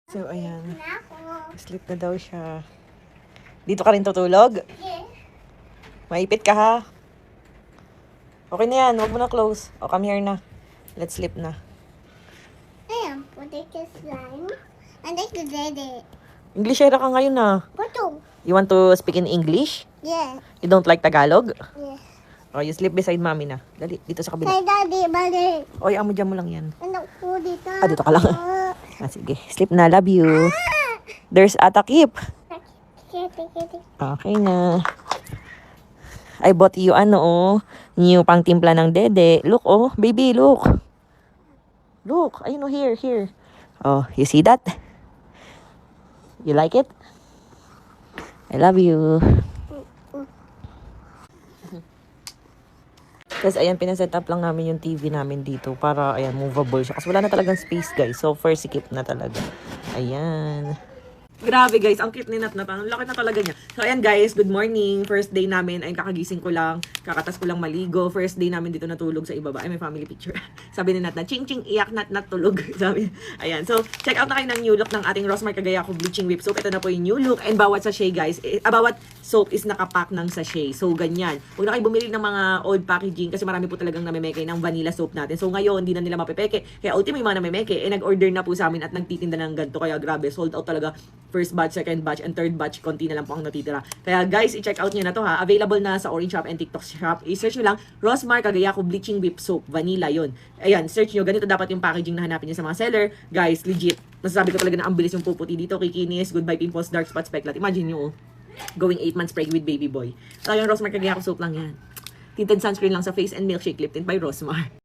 So, ayan. Sleep na daw siya. Dito ka rin tutulog? Maipit ka ha? Okay na yan. Huwag mo na close. O, come here na. Let's sleep na. Ayan, puti ka slime. And I did it. Englishera ka ngayon na. Puto. You want to speak in English? Yeah. You don't like Tagalog? Yeah. O, you sleep beside mommy na. Dali, dito sa kabila. Kay daddy, bali. Oy, amo dyan mo lang yan. Ano po dito? Dito ka lang. Sige. Sleep na. Love you. There's Atakip. Kitty. Okay na. I bought you new pang timpla ng dede. Look, baby, look. Look, ayun here. Oh, you see that? You like it? I love you. Tapos ayan, pinaset up lang namin yung TV namin dito para, ayan, movable siya. Kasi wala na talagang space, guys. So, first skip na talaga. Ayan. Grabe guys, ang cute ni Natnat. Ang laki na talaga niya. So ayan guys, good morning. First day namin, ay kakagising ko lang. Kakatas ko lang maligo. First day namin dito natulog sa ibaba. Ay, may family picture. Sabi ni Natnat, ching ching, iyak Natnat tulog. Sabi, ayan. So, check out na kayo ng new look ng ating Rosmar Cagayaco Bleaching Whip Soap. Ito na po yung new look. And bawat sachet guys, bawat soap is nakapack ng sachet. So, ganyan. Huwag na kayo bumili ng mga old packaging kasi marami po talagang namimeke ng vanilla soap natin. So, ngayon, hindi na nila mapipeke. Kaya ultimo yung mga namimeke, nag-order na po sa amin at nagtitinda ng ganito. Kaya grabe, sold out talaga. First batch, second batch, and third batch, konti na lang po ang natitira. Kaya guys, i-check out nyo na to ha. Available na sa Orange Shop and TikTok Shop. I-search nyo lang, Rosmar Cagayaco Bleaching Whip Soap, Vanilla yon. Ayan, search nyo. Ganito dapat yung packaging na hanapin nyo sa mga seller. Guys, legit. Masasabi ko talaga na ang bilis yung puputi dito. Kikinis, goodbye pimples, dark spots, peklat. Imagine nyo, going 8 months pregnant with baby boy. So, yung Rosmar Cagayaco Soap lang yan. Tinted sunscreen lang sa face and milkshake lip tint by Rosmar.